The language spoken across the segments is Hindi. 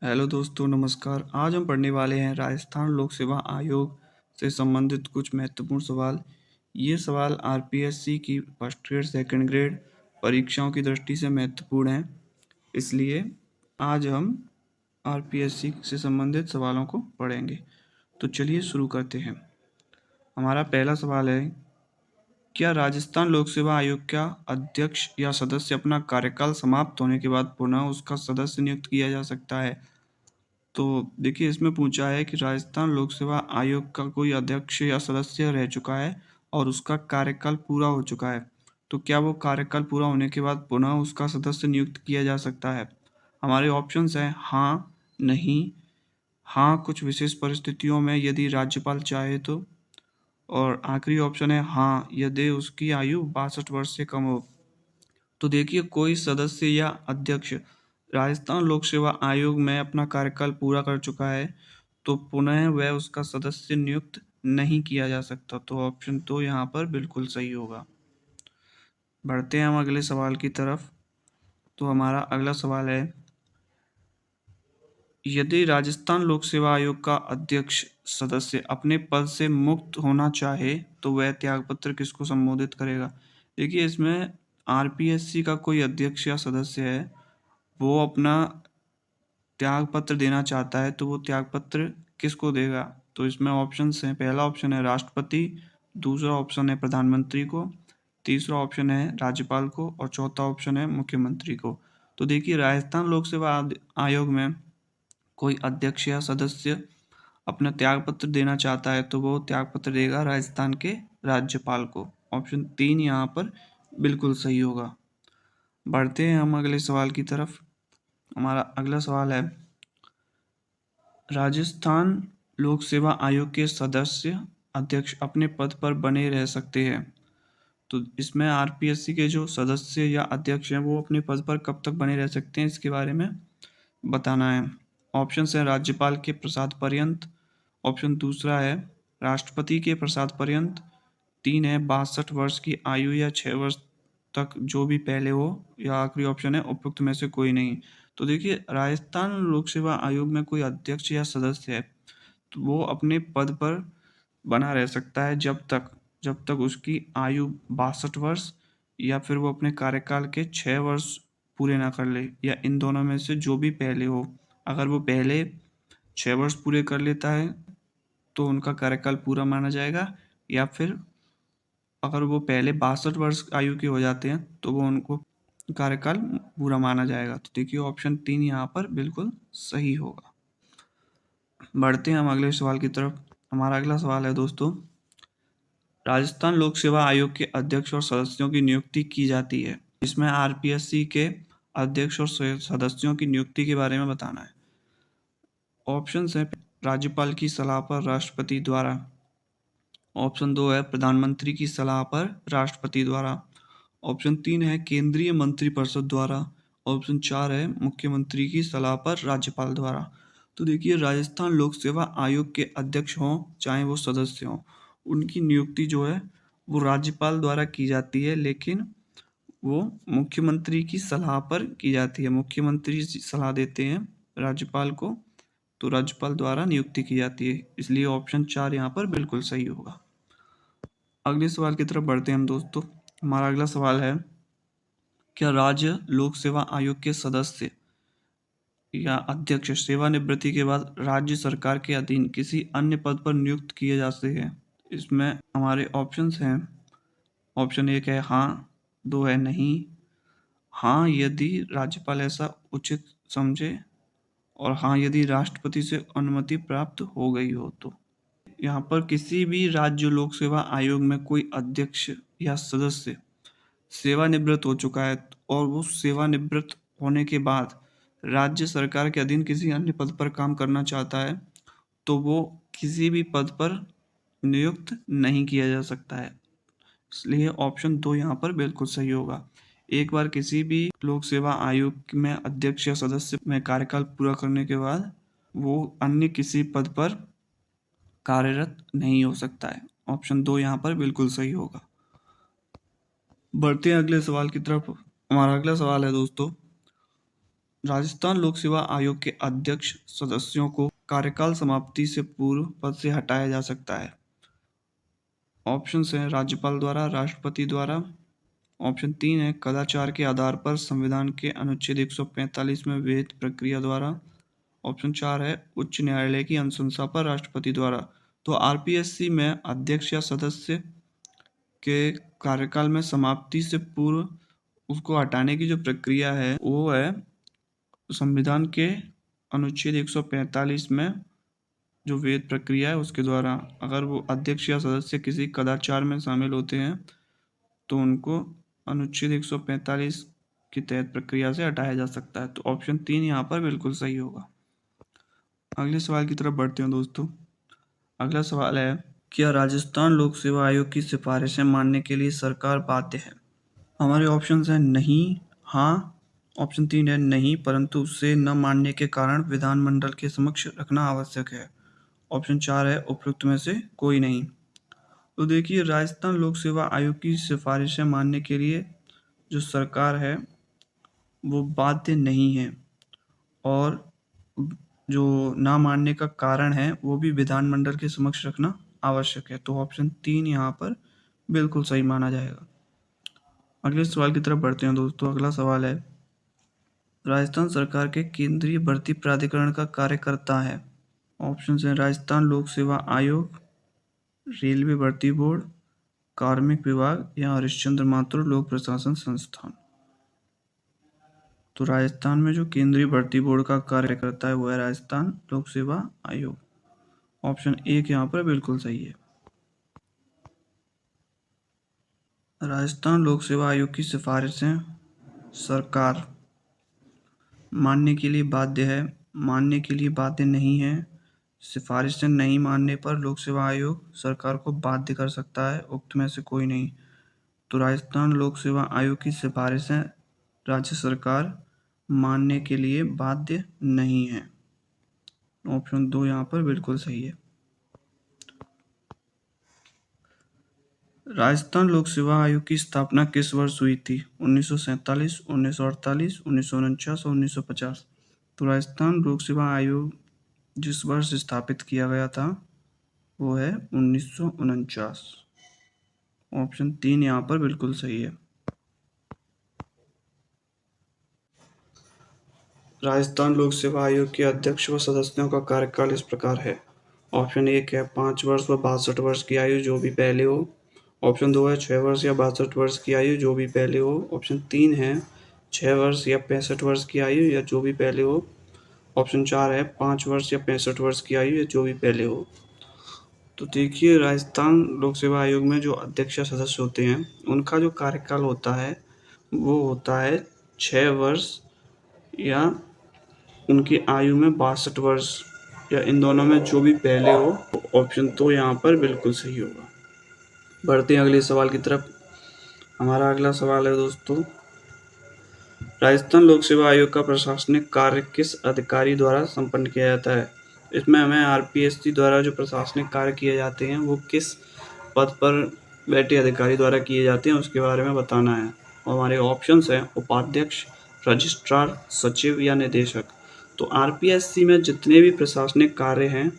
हेलो दोस्तों, नमस्कार। आज हम पढ़ने वाले हैं राजस्थान लोक सेवा आयोग से संबंधित कुछ महत्वपूर्ण सवाल। ये सवाल आरपीएससी की फर्स्ट ग्रेड, सेकंड ग्रेड परीक्षाओं की दृष्टि से महत्वपूर्ण हैं। इसलिए आज हम आरपीएससी से संबंधित सवालों को पढ़ेंगे। तो चलिए शुरू करते हैं। हमारा पहला सवाल है, क्या राजस्थान लोक सेवा आयोग का अध्यक्ष या सदस्य अपना कार्यकाल समाप्त होने के बाद पुनः उसका सदस्य नियुक्त किया जा सकता है? तो देखिए, इसमें पूछा है कि राजस्थान लोक सेवा आयोग का कोई अध्यक्ष या सदस्य रह चुका है और उसका कार्यकाल पूरा हो चुका है, तो क्या वो कार्यकाल पूरा होने के बाद पुनः उसका सदस्य नियुक्त किया जा सकता है? हमारे ऑप्शंस हैं हाँ, नहीं, हाँ कुछ विशेष परिस्थितियों में यदि राज्यपाल चाहे तो, और आखिरी ऑप्शन है हाँ यदि उसकी आयु 62 वर्ष से कम हो। तो देखिए, कोई सदस्य या अध्यक्ष राजस्थान लोक सेवा आयोग में अपना कार्यकाल पूरा कर चुका है तो पुनः वह उसका सदस्य नियुक्त नहीं किया जा सकता। तो ऑप्शन तो यहाँ पर बिल्कुल सही होगा। बढ़ते हैं हम अगले सवाल की तरफ। तो हमारा अगला सवाल है, यदि राजस्थान लोक सेवा आयोग का अध्यक्ष सदस्य अपने पद से मुक्त होना चाहे तो वह त्यागपत्र किसको संबोधित करेगा? देखिए, इसमें आरपीएससी का कोई अध्यक्ष या सदस्य है, वो अपना त्यागपत्र देना चाहता है तो वो त्यागपत्र किसको देगा? तो इसमें ऑप्शंस हैं। पहला ऑप्शन है राष्ट्रपति, दूसरा ऑप्शन है प्रधानमंत्री को, तीसरा ऑप्शन है राज्यपाल को और चौथा ऑप्शन है मुख्यमंत्री को। तो देखिए, राजस्थान लोक सेवा आयोग में कोई अध्यक्ष या सदस्य अपना त्यागपत्र देना चाहता है तो वो त्यागपत्र देगा राजस्थान के राज्यपाल को। ऑप्शन 3 यहाँ पर बिल्कुल सही होगा। बढ़ते हैं हम अगले सवाल की तरफ। हमारा अगला सवाल है, राजस्थान लोक सेवा आयोग के सदस्य अध्यक्ष अपने पद पर बने रह सकते हैं। तो इसमें आरपीएससी के जो सदस्य या अध्यक्ष हैं वो अपने पद पर कब तक बने रह सकते हैं, इसके बारे में बताना है। ऑप्शन है राज्यपाल के प्रसाद पर्यंत, ऑप्शन दूसरा है राष्ट्रपति के प्रसाद पर्यंत, 3 है 62 वर्ष की आयु या 6 वर्ष तक जो भी पहले हो, या आखिरी ऑप्शन है उपयुक्त में से कोई नहीं। तो देखिए, राजस्थान लोक सेवा आयोग में कोई अध्यक्ष या सदस्य है तो वो अपने पद पर बना रह सकता है जब तक उसकी आयु 62 वर्ष या फिर वो अपने कार्यकाल के 6 वर्ष पूरे ना कर ले, या इन दोनों में से जो भी पहले हो। अगर वो पहले 6 वर्ष पूरे कर लेता है तो उनका कार्यकाल पूरा माना जाएगा, या फिर अगर वो पहले 62 वर्ष आयु के हो जाते हैं तो वो उनको कार्यकाल पूरा माना जाएगा। तो देखिए, ऑप्शन 3 यहाँ पर बिल्कुल सही होगा। बढ़ते हैं हम अगले सवाल की तरफ। हमारा अगला सवाल है दोस्तों, राजस्थान लोक सेवा आयोग के अध्यक्ष और सदस्यों की नियुक्ति की जाती है। इसमें आरपीएससी के अध्यक्ष और सदस्यों की नियुक्ति के बारे में बताना है। ऑप्शंस हैं राज्यपाल की सलाह पर राष्ट्रपति द्वारा, ऑप्शन 2 है प्रधानमंत्री की सलाह पर राष्ट्रपति द्वारा, ऑप्शन 3 है केंद्रीय मंत्रिपरिषद द्वारा, ऑप्शन 4 है मुख्यमंत्री की सलाह पर राज्यपाल द्वारा। तो देखिए, राजस्थान लोक सेवा आयोग के अध्यक्ष हों चाहे वो सदस्य हों, उनकी नियुक्ति जो है वो राज्यपाल द्वारा की जाती है, लेकिन वो मुख्यमंत्री की सलाह पर की जाती है। मुख्यमंत्री सलाह देते हैं राज्यपाल को, तो राज्यपाल द्वारा नियुक्ति की जाती है। इसलिए ऑप्शन 4 यहाँ पर बिल्कुल सही होगा। अगले सवाल की तरफ बढ़ते हैं हम दोस्तों। हमारा अगला सवाल है, क्या राज्य लोक सेवा आयोग के सदस्य या अध्यक्ष सेवानिवृत्ति के बाद राज्य सरकार के अधीन किसी अन्य पद पर नियुक्त किए जाते हैं? इसमें हमारे ऑप्शंस हैं। ऑप्शन 1 है हाँ, 2 है नहीं, हाँ यदि राज्यपाल ऐसा उचित समझे, और हाँ यदि राष्ट्रपति से अनुमति प्राप्त हो गई हो। तो यहाँ पर किसी भी राज्य लोक सेवा आयोग में कोई अध्यक्ष या सदस्य सेवानिवृत्त हो चुका है और वो सेवानिवृत्त होने के बाद राज्य सरकार के अधीन किसी अन्य पद पर काम करना चाहता है तो वो किसी भी पद पर नियुक्त नहीं किया जा सकता है। इसलिए ऑप्शन 2 यहाँ पर बिल्कुल सही होगा। एक बार किसी भी लोक सेवा आयोग में अध्यक्ष या सदस्य में कार्यकाल पूरा करने के बाद वो अन्य किसी पद पर कार्यरत नहीं हो सकता है। ऑप्शन 2 यहाँ पर बिल्कुल सही होगा। बढ़ते हैं अगले सवाल की तरफ। हमारा अगला सवाल है दोस्तों, राजस्थान लोक सेवा आयोग के अध्यक्ष सदस्यों को कार्यकाल समाप्ति से पूर्व पद से हटाया जा सकता है। ऑप्शंस हैं राज्यपाल द्वारा, राष्ट्रपति द्वारा। ऑप्शन 3 है कदाचार के आधार पर संविधान के अनुच्छेद 145 में विहित प्रक्रिया द्वारा। ऑप्शन 4 है उच्च न्यायालय की अनुशंसा पर राष्ट्रपति द्वारा। तो आरपीएससी में अध्यक्ष या सदस्य के कार्यकाल में समाप्ति से पूर्व उसको हटाने की जो प्रक्रिया है वो है संविधान के अनुच्छेद 145 में जो विहित प्रक्रिया है उसके द्वारा। अगर वो अध्यक्ष या सदस्य किसी कदाचार में शामिल होते हैं तो उनको अनुच्छेद 145 के तहत प्रक्रिया से हटाया जा सकता है। तो ऑप्शन 3 यहाँ पर बिल्कुल सही होगा। अगले सवाल की तरफ बढ़ते हैं दोस्तों। अगला सवाल है, क्या राजस्थान लोक सेवा आयोग की सिफारिशें मानने के लिए सरकार बाध्य है? हमारे ऑप्शंस हैं नहीं, हाँ। ऑप्शन 3 है नहीं, परंतु उसे न मानने के कारण विधानमंडल के समक्ष रखना आवश्यक है। ऑप्शन 4 है उपयुक्त में से कोई नहीं। तो देखिए, राजस्थान लोक सेवा आयोग की सिफारिशें मानने के लिए जो सरकार है वो बाध्य नहीं है, और जो ना मानने का कारण है वो भी विधानमंडल के समक्ष रखना आवश्यक है। तो ऑप्शन 3 यहाँ पर बिल्कुल सही माना जाएगा। अगले सवाल की तरफ बढ़ते हैं दोस्तों। अगला सवाल है, राजस्थान सरकार के केंद्रीय भर्ती प्राधिकरण का कार्य करता है। ऑप्शन हैं राजस्थान लोक सेवा आयोग, रेलवे भर्ती बोर्ड, कार्मिक विभाग या हरिश्चंद्र माथुर लोक प्रशासन संस्थान। तो राजस्थान में जो केंद्रीय भर्ती बोर्ड का कार्य करता है वो है राजस्थान लोक सेवा आयोग। ऑप्शन 1 यहाँ पर बिल्कुल सही है। राजस्थान लोक सेवा आयोग की सिफारिशें सरकार मानने के लिए बाध्य है, मानने के लिए बाध्य नहीं है। सिफारिशें नहीं मानने पर लोक सेवा आयोग सरकार को बाध्य कर सकता है, उक्त में से कोई नहीं। तो राजस्थान लोक सेवा आयोग की सिफारिशें राज्य सरकार मानने के लिए बाध्य नहीं है। ऑप्शन 2 यहाँ पर बिल्कुल सही है। राजस्थान लोक सेवा आयोग की स्थापना किस वर्ष हुई थी? 1947, 1948, 1949 और 1950। तो राजस्थान लोक सेवा आयोग जिस वर्ष स्थापित किया गया था वो है 1949। ऑप्शन 3 यहाँ पर बिल्कुल सही है। राजस्थान लोक सेवा आयोग के अध्यक्ष व सदस्यों का कार्यकाल इस प्रकार है। ऑप्शन 1 है 5 वर्ष व 62 वर्ष की आयु जो भी पहले हो। ऑप्शन 2 है 6 वर्ष या 62 वर्ष की आयु जो भी पहले हो। ऑप्शन 3 है 6 वर्ष या 65 वर्ष की आयु या जो भी पहले हो। ऑप्शन 4 है 5 वर्ष या 65 वर्ष की आयु या जो भी पहले हो। तो देखिए, राजस्थान लोक सेवा आयोग में जो अध्यक्ष सदस्य होते हैं उनका जो कार्यकाल होता है वो होता है 6 वर्ष या उनकी आयु में 62 वर्ष या इन दोनों में जो भी पहले हो। ऑप्शन 2 यहाँ पर बिल्कुल सही होगा। बढ़ते हैं अगले सवाल की तरफ। हमारा अगला सवाल है दोस्तों, राजस्थान लोक सेवा आयोग का प्रशासनिक कार्य किस अधिकारी द्वारा संपन्न किया जाता है? इसमें हमें आरपीएससी द्वारा जो प्रशासनिक कार्य किए जाते हैं वो किस पद पर बैठे अधिकारी द्वारा किए जाते हैं उसके बारे में बताना है। और हमारे ऑप्शंस हैं उपाध्यक्ष, रजिस्ट्रार, सचिव या निदेशक। तो आरपीएससी में जितने भी प्रशासनिक कार्य हैं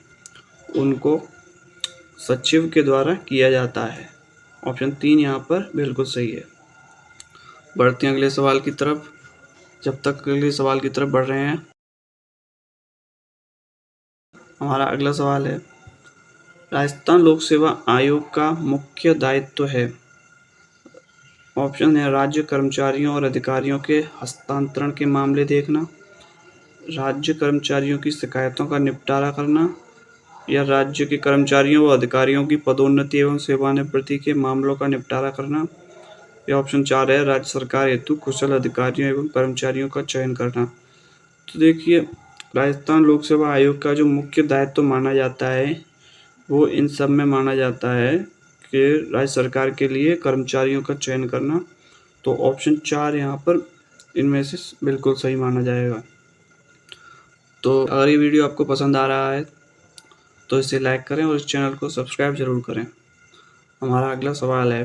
उनको सचिव के द्वारा किया जाता है। ऑप्शन 3 यहाँ पर बिल्कुल सही है। बढ़ते हैं अगले सवाल की तरफ। जब तक अगले सवाल की तरफ बढ़ रहे हैं, हमारा अगला सवाल है, राजस्थान लोक सेवा आयोग का मुख्य दायित्व है। ऑप्शन है राज्य कर्मचारियों और अधिकारियों के हस्तांतरण के मामले देखना, राज्य कर्मचारियों की शिकायतों का निपटारा करना, या राज्य के कर्मचारियों व अधिकारियों की पदोन्नति एवं सेवानिवृत्ति के मामलों का निपटारा करना, या ऑप्शन 4 है राज्य सरकार हेतु कुशल अधिकारियों एवं कर्मचारियों का चयन करना। तो देखिए, राजस्थान लोक सेवा आयोग का जो मुख्य दायित्व माना जाता है वो इन सब में माना जाता है कि राज्य सरकार के लिए कर्मचारियों का चयन करना। तो ऑप्शन 4 यहाँ पर इनमें से बिल्कुल सही माना जाएगा। तो अगर ये वीडियो आपको पसंद आ रहा है तो इसे लाइक करें और इस चैनल को सब्सक्राइब जरूर करें। हमारा अगला सवाल है,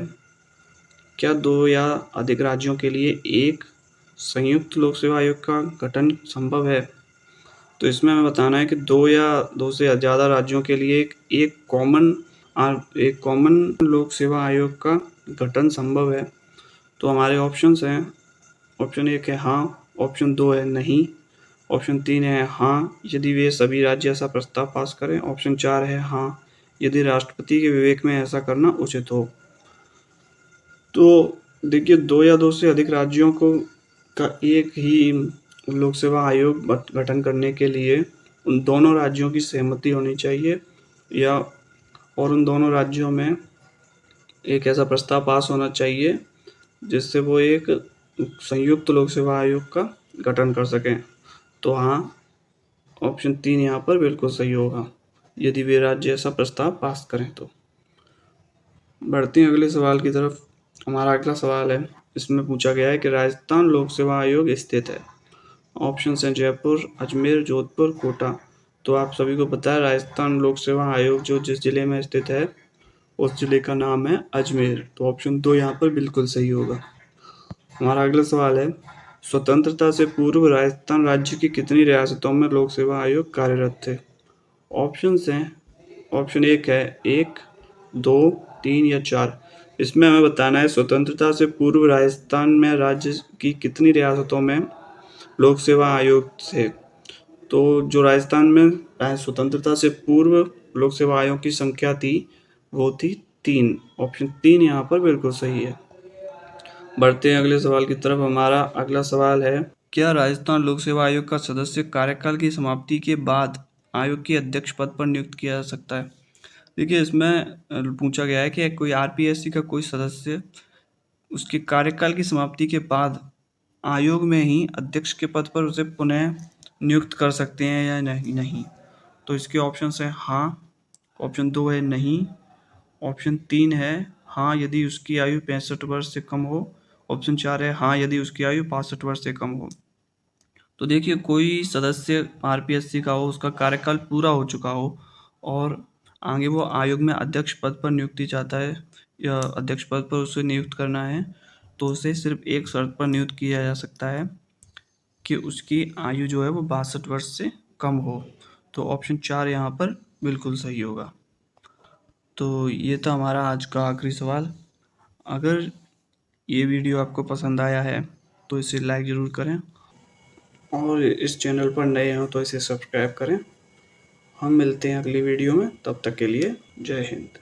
क्या 2 या अधिक राज्यों के लिए एक संयुक्त लोक सेवा आयोग का गठन संभव है? तो इसमें हमें बताना है कि 2 या 2 से ज़्यादा राज्यों के लिए एक कॉमन लोक सेवा आयोग का गठन संभव है। तो हमारे ऑप्शंस हैं, ऑप्शन 1 है हाँ, ऑप्शन 2 है नहीं, ऑप्शन 3 है हाँ यदि वे सभी राज्य ऐसा प्रस्ताव पास करें, ऑप्शन 4 है हाँ यदि राष्ट्रपति के विवेक में ऐसा करना उचित हो। तो देखिए 2 या 2 से अधिक राज्यों का एक ही लोक सेवा आयोग गठन करने के लिए उन दोनों राज्यों की सहमति होनी चाहिए और उन दोनों राज्यों में एक ऐसा प्रस्ताव पास होना चाहिए जिससे वो एक संयुक्त लोक सेवा आयोग का गठन कर सकें। तो हाँ, ऑप्शन 3 यहाँ पर बिल्कुल सही होगा, यदि वे राज्य ऐसा प्रस्ताव पास करें तो। बढ़ते हैं अगले सवाल की तरफ। हमारा अगला सवाल है, इसमें पूछा गया है कि राजस्थान लोक सेवा आयोग स्थित है। ऑप्शन हैं जयपुर, अजमेर, जोधपुर, कोटा। तो आप सभी को पता है राजस्थान लोक सेवा आयोग जो जिस जिले में स्थित है उस जिले का नाम है अजमेर। तो ऑप्शन 2 यहाँ पर बिल्कुल सही होगा। हमारा अगला सवाल है, स्वतंत्रता से पूर्व राजस्थान राज्य की कितनी रियासतों में लोक सेवा आयोग कार्यरत थे? ऑप्शंस हैं, ऑप्शन 1 है 1, 2, 3 या 4। इसमें हमें बताना है स्वतंत्रता से पूर्व राजस्थान में राज्य की कितनी रियासतों में लोक सेवा आयोग थे। तो जो राजस्थान में स्वतंत्रता से पूर्व लोक सेवा आयोग की संख्या थी वो थी 3। ऑप्शन 3 यहाँ पर बिल्कुल सही है। बढ़ते हैं अगले सवाल की तरफ। हमारा अगला सवाल है, क्या राजस्थान लोक सेवा आयोग का सदस्य कार्यकाल की समाप्ति के बाद आयोग के अध्यक्ष पद पर नियुक्त किया जा सकता है? देखिए इसमें पूछा गया है कि कोई आरपीएससी का कोई सदस्य उसके कार्यकाल की समाप्ति के बाद आयोग में ही अध्यक्ष के पद पर उसे पुनः नियुक्त कर सकते हैं या नहीं। तो इसके ऑप्शंस हैं हाँ, ऑप्शन 2 है नहीं, ऑप्शन 3 है हाँ यदि उसकी आयु 65 वर्ष से कम हो, ऑप्शन 4 है हाँ यदि उसकी आयु 65 वर्ष से कम हो। तो देखिए कोई सदस्य आरपीएससी का हो, उसका कार्यकाल पूरा हो चुका हो और आगे वो आयोग में अध्यक्ष पद पर नियुक्ति चाहता है या अध्यक्ष पद पर उसे नियुक्त करना है, तो उसे सिर्फ एक शर्त पर नियुक्त किया जा सकता है कि उसकी आयु जो है वो 62 वर्ष से कम हो। तो ऑप्शन 4 यहाँ पर बिल्कुल सही होगा। तो ये था हमारा आज का आखिरी सवाल। अगर ये वीडियो आपको पसंद आया है तो इसे लाइक ज़रूर करें और इस चैनल पर नए हो तो इसे सब्सक्राइब करें। हम मिलते हैं अगली वीडियो में, तब तक के लिए जय हिंद।